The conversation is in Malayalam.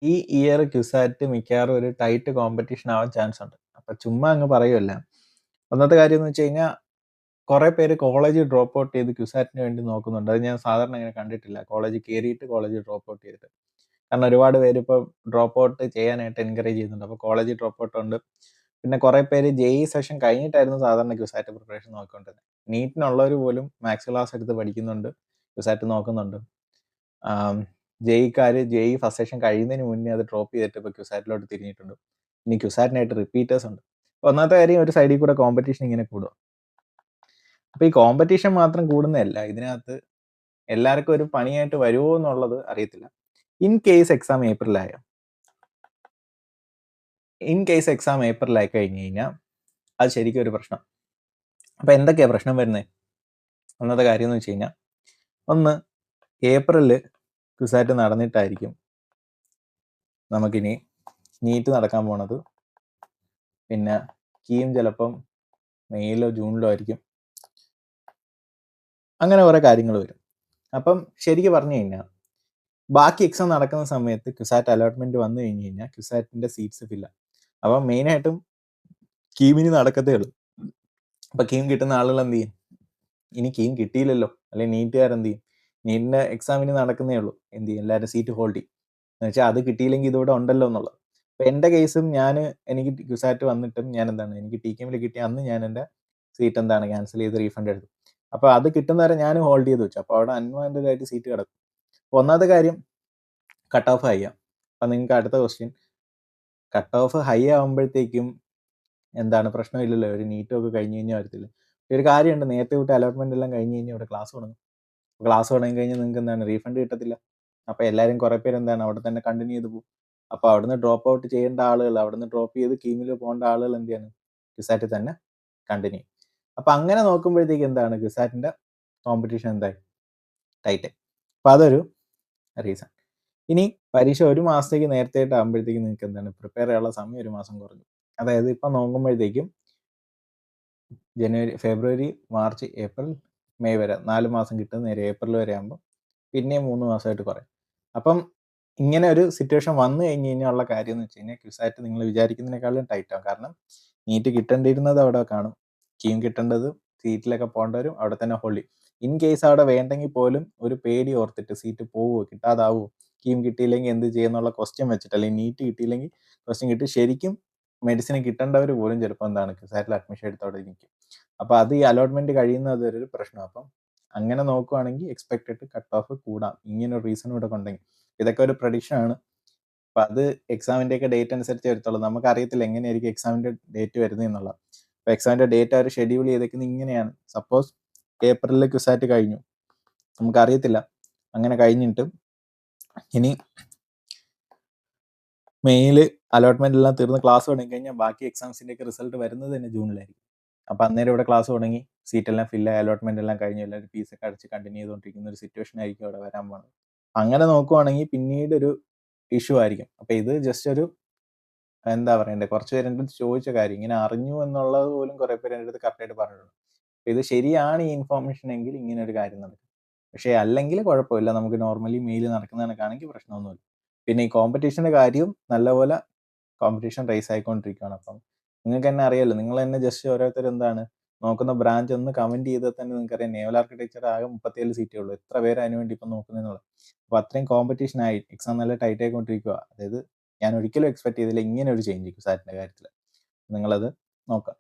ഈ ഇയർ ക്യുസാറ്റ് മിക്കവാറും ഒരു ടൈറ്റ് കോമ്പറ്റീഷൻ ആവാൻ ചാൻസ് ഉണ്ട്. അപ്പൊ ചുമ്മാ അങ്ങ് പറയുമല്ല. ഒന്നാമത്തെ കാര്യം എന്ന് വെച്ച് കഴിഞ്ഞാൽ കുറെ പേര് കോളേജ് ഡ്രോപ്പ് ഔട്ട് ചെയ്ത് ക്യുസാറ്റിന് വേണ്ടി നോക്കുന്നുണ്ട്. അത് ഞാൻ സാധാരണ അങ്ങനെ കണ്ടിട്ടില്ല. കോളേജ് കയറിയിട്ട് കോളേജ് ഡ്രോപ്പ് ഔട്ട് ചെയ്തിട്ട്. കാരണം ഒരുപാട് പേര് ഇപ്പോൾ ഡ്രോപ്പ് ഔട്ട് ചെയ്യാനായിട്ട് എൻകറേജ് ചെയ്യുന്നുണ്ട്. അപ്പോൾ കോളേജ് ഡ്രോപ്പ് ഔട്ട് ഉണ്ട്. പിന്നെ കുറെ പേര് ജെഇ സെഷൻ കഴിഞ്ഞിട്ടായിരുന്നു സാധാരണ ക്യുസാറ്റ് പ്രിപ്പറേഷൻ നോക്കിക്കൊണ്ടിരുന്നത്. നീറ്റിനുള്ളവർ പോലും മാത്സ് ക്ലാസ് എടുത്ത് പഠിക്കുന്നുണ്ട്, ക്യുസാറ്റ് നോക്കുന്നുണ്ട്. ജെഇക്കാർ ജെഇ ഫസ്റ്റ് സെഷൻ കഴിയുന്നതിന് മുന്നേ അത് ഡ്രോപ്പ് ചെയ്തിട്ട് ഇപ്പോൾ ക്യുസാറ്റിലോട്ട് തിരിഞ്ഞിട്ടുണ്ട്. ഇനി ക്യുസാറ്റിനായിട്ട് റിപ്പീറ്റേഴ്സ് ഉണ്ട്. ഒന്നാമത്തെ കാര്യം ഒരു സൈഡിൽ കൂടെ കോമ്പറ്റീഷൻ ഇങ്ങനെ കൂടുക. അപ്പോൾ ഈ കോമ്പറ്റീഷൻ മാത്രം കൂടുന്നതല്ല, ഇതിനകത്ത് എല്ലാവർക്കും ഒരു പണിയായിട്ട് വരുമോ എന്നുള്ളത് അറിയത്തില്ല. ഇൻ കേസ് എക്സാം ഏപ്രിലായോ, ഇൻ കേസ് എക്സാം ഏപ്രിലായി കഴിഞ്ഞ് കഴിഞ്ഞാൽ അത് ശരിക്കും ഒരു പ്രശ്നം. അപ്പോൾ എന്തൊക്കെയാണ് പ്രശ്നം വരുന്നത്? ഒന്നാമത്തെ കാര്യം എന്ന് വെച്ച് കഴിഞ്ഞാൽ, ഒന്ന് ഏപ്രിലിൽ ക്യുസാറ്റ് നടന്നിട്ടായിരിക്കും നമുക്കിനി നീറ്റ് നടക്കാൻ പോണത്. പിന്നെ കീം ചിലപ്പം മെയ്യിലോ ജൂണിലോ ആയിരിക്കും. അങ്ങനെ കുറേ കാര്യങ്ങൾ വരും. അപ്പം ശരിക്കും പറഞ്ഞു കഴിഞ്ഞാൽ ബാക്കി എക്സാം നടക്കുന്ന സമയത്ത് ക്യുസാറ്റ് അലോട്ട്മെന്റ് വന്നു കഴിഞ്ഞ് കഴിഞ്ഞാൽ ക്യുസാറ്റിന്റെ സീറ്റ്സ് ഫില്ല. അപ്പം മെയിനായിട്ടും കീമിന് നടക്കത്തേ ഉള്ളൂ. അപ്പൊ കീം കിട്ടുന്ന ആളുകൾ എന്ത് ചെയ്യും? ഇനി കീം കിട്ടിയില്ലല്ലോ, അല്ലെങ്കിൽ നീറ്റുകാരെന്ത് ചെയ്യും? നീറ്റിന്റെ എക്സാമിന് നടക്കുന്നേ ഉള്ളൂ, എന്ത് ചെയ്യും? എല്ലാവരും സീറ്റ് ഹോൾഡ് ചെയ്യും. എന്ന് വെച്ചാൽ അത് കിട്ടിയില്ലെങ്കിൽ ഇതിവിടെ ഉണ്ടല്ലോ എന്നുള്ളത്. അപ്പൊ എൻ്റെ കേസും എനിക്ക് ക്യുസാറ്റ് വന്നിട്ടും ഞാൻ എന്താണ്, എനിക്ക് ടി കെമിൽ കിട്ടിയ അന്ന് ഞാൻ എൻ്റെ സീറ്റ് എന്താണ് ക്യാൻസൽ ചെയ്ത് റീഫണ്ട് എടുത്തു. അപ്പോൾ അത് കിട്ടുന്നവരെ ഞാൻ ഹോൾഡ് ചെയ്ത് വെച്ചു. അപ്പോൾ അവിടെ അൺവാണ്ടഡ് ആയിട്ട് സീറ്റ് കിടക്കും. അപ്പോൾ ഒന്നാമത്തെ കാര്യം കട്ട് ഓഫ് ഹൈ ആണ്. അപ്പം നിങ്ങൾക്ക് അടുത്ത ക്വസ്റ്റ്യൻ, കട്ട് ഓഫ് ഹൈ ആകുമ്പോഴത്തേക്കും എന്താണ് പ്രശ്നമില്ലല്ലോ, ഒരു നീറ്റും ഒക്കെ കഴിഞ്ഞ് കഴിഞ്ഞാൽ വരത്തില്ല. ഒരു കാര്യമുണ്ട്, നേരത്തെ വിട്ട് അലോട്ട്മെന്റ് എല്ലാം കഴിഞ്ഞ് കഴിഞ്ഞാൽ ഇവിടെ ക്ലാസ് തുടങ്ങും. ക്ലാസ് തുടങ്ങി കഴിഞ്ഞാൽ നിങ്ങൾക്ക് എന്താണ് റീഫണ്ട് കിട്ടത്തില്ല. അപ്പോൾ എല്ലാവരും കുറേ പേര് എന്താണ് അവിടെ തന്നെ കണ്ടിന്യൂ ചെയ്ത് പോകും. അപ്പോൾ അവിടുന്ന് ഡ്രോപ്പ് ഔട്ട് ചെയ്യേണ്ട ആളുകൾ, അവിടുന്ന് ഡ്രോപ്പ് ചെയ്ത് കീമിൽ പോകേണ്ട ആളുകൾ എന്ത് ചെയ്യണം? ക്യുസാറ്റ് തന്നെ കണ്ടിന്യൂ. അപ്പം അങ്ങനെ നോക്കുമ്പോഴത്തേക്ക് എന്താണ് ക്യുസാറ്റിന്റെ കോമ്പറ്റീഷൻ എന്തായി? ടൈറ്റ്. അപ്പം അതൊരു റീസൺ. ഇനി പരീക്ഷ ഒരു മാസത്തേക്ക് നേരത്തെ ആകുമ്പോഴത്തേക്കും നിങ്ങൾക്ക് എന്താണ് പ്രിപ്പയർ ചെയ്യാനുള്ള സമയം ഒരു മാസം കുറഞ്ഞു. അതായത് ഇപ്പം നോക്കുമ്പോഴത്തേക്കും ജനുവരി, ഫെബ്രുവരി, മാർച്ച്, ഏപ്രിൽ, മെയ് വരെ 4 മാസം കിട്ടുന്ന നേരെ ഏപ്രിൽ വരെ ആകുമ്പോൾ പിന്നെയും 3 മാസമായിട്ട് കുറയും. അപ്പം ഇങ്ങനെ ഒരു സിറ്റുവേഷൻ വന്നു കഴിഞ്ഞ് കഴിഞ്ഞാൽ ഉള്ള കാര്യം എന്ന് വെച്ച് കഴിഞ്ഞാൽ ക്യുസാറ്റ് നിങ്ങൾ വിചാരിക്കുന്നതിനേക്കാളും ടൈറ്റ് ആവും. കാരണം നീറ്റ് കിട്ടേണ്ടിയിരുന്നത് അവിടെ കാണും, കീം കിട്ടേണ്ടത് സീറ്റിലൊക്കെ പോകേണ്ടവരും അവിടെ തന്നെ ഹോൾഡ് ചെയ്യും. ഇൻ കേസ് അവിടെ വേണ്ടെങ്കിൽ പോലും ഒരു പേടി ഓർത്തിട്ട് സീറ്റ് പോവുമോ കിട്ടാതാവുമോ, കീം കിട്ടിയില്ലെങ്കിൽ എന്ത് ചെയ്യുന്നുള്ള ക്വസ്റ്റ്യൻ വെച്ചിട്ട്, അല്ലെങ്കിൽ നീറ്റ് കിട്ടിയില്ലെങ്കിൽ ക്വസ്റ്റ്യൻ കിട്ടി ശരിക്കും മെഡിസിൻ കിട്ടേണ്ടവർ പോലും ചിലപ്പോൾ എന്താണ് ക്യുസാറ്റിൽ അഡ്മിഷൻ എടുത്തോടെ നിൽക്കും. അപ്പോൾ അത് ഈ അലോട്ട്മെന്റ് കഴിയുന്നത് ഒരു പ്രശ്നം. അപ്പം അങ്ങനെ നോക്കുവാണെങ്കിൽ എക്സ്പെക്റ്റഡ് കട്ട് ഓഫ് കൂടാം, ഇങ്ങനെ ഒരു റീസൺ ഇവിടെ കൊണ്ടെങ്കിൽ. ഇതൊക്കെ ഒരു പ്രഡിക്ഷൻ ആണ്. അപ്പം അത് എക്സാമിന്റെ ഒക്കെ ഡേറ്റ് അനുസരിച്ച് വരത്തുള്ളൂ. നമുക്ക് അറിയത്തില്ല എങ്ങനെയായിരിക്കും എക്സാമിന്റെ ഡേറ്റ് വരുന്നത് എന്നുള്ളത്. അപ്പോൾ എക്സാമിന്റെ ഡേറ്റ് അവർ ഷെഡ്യൂൾ ചെയ്തേക്കുന്നത് ഇങ്ങനെയാണ്. സപ്പോസ് ഏപ്രിലിൽ ക്യുസാറ്റ് കഴിഞ്ഞു, നമുക്കറിയത്തില്ല. അങ്ങനെ കഴിഞ്ഞിട്ട് ഇനി മെയ്യിൽ അലോട്ട്മെന്റ് എല്ലാം തീർന്ന് ക്ലാസ് തുടങ്ങി കഴിഞ്ഞാൽ ബാക്കി എക്സാംസിന്റെ ഒക്കെ റിസൾട്ട് വരുന്നത് തന്നെ ജൂണിലായിരിക്കും. അപ്പം അന്നേരം ഇവിടെ ക്ലാസ് തുടങ്ങി, സീറ്റ് എല്ലാം ഫില്ലായി, അലോട്ട്മെന്റ് എല്ലാം കഴിഞ്ഞു, എല്ലാവരും ഫീസ് ഒക്കെ അടച്ച് കണ്ടിന്യൂ ചെയ്തുകൊണ്ടിരിക്കുന്ന ഒരു സിറ്റുവേഷൻ ആയിരിക്കും അവിടെ വരാൻ പോകുന്നത്. അങ്ങനെ നോക്കുവാണെങ്കിൽ പിന്നീട് ഒരു ഇഷ്യൂ ആയിരിക്കും. അപ്പം ഇത് ജസ്റ്റ് ഒരു എന്താ പറയണ്ടേ, കുറച്ച് പേര് എൻ്റെ അടുത്ത് ചോദിച്ച കാര്യം, ഇങ്ങനെ അറിഞ്ഞു എന്നുള്ളത് പോലും കുറേ പേര് എൻ്റെ അടുത്ത് കറക്റ്റായിട്ട് പറഞ്ഞിട്ടുണ്ട്. അപ്പം ഇത് ശരിയാണ് ഈ ഇൻഫോർമേഷൻ എങ്കിൽ ഇങ്ങനെ ഒരു കാര്യം നടക്കും. പക്ഷേ അല്ലെങ്കിൽ കുഴപ്പമില്ല, നമുക്ക് നോർമലി മെയിൽ നടക്കുന്ന കണക്കാണെങ്കിൽ പ്രശ്നമൊന്നുമില്ല. പിന്നെ ഈ കോമ്പറ്റീഷൻ്റെ കാര്യവും നല്ലപോലെ കോമ്പറ്റീഷൻ റേസ് ആയിക്കൊണ്ടിരിക്കുകയാണ്. അപ്പം നിങ്ങൾക്ക് തന്നെ അറിയാമല്ലോ, നിങ്ങൾ തന്നെ ജസ്റ്റ് ഓരോരുത്തർ എന്താണ് നോക്കുന്ന ബ്രാഞ്ച് ഒന്ന് കമൻറ്റ് ചെയ്താൽ തന്നെ നിങ്ങൾക്കറിയാം നേവൽ ആർക്കിടെക്ചർ ആകെ 37 സീറ്റേ ഉള്ളൂ. എത്ര പേര് അതിന് വേണ്ടി ഇപ്പം നോക്കുന്നതെന്നുള്ളത്. അപ്പോൾ അത്രയും കോമ്പറ്റീഷൻ ആയി, എക്സാം നല്ല ടൈറ്റ് ആയിക്കൊണ്ടിരിക്കുക. അതായത് ഞാൻ ഒരിക്കലും എക്സ്പെക്ട് ചെയ്തില്ല ഇങ്ങനെ ഒരു ചേഞ്ച് ക്യുസാറ്റിൻ്റെ കാര്യത്തിൽ. നിങ്ങളത് നോക്കുക.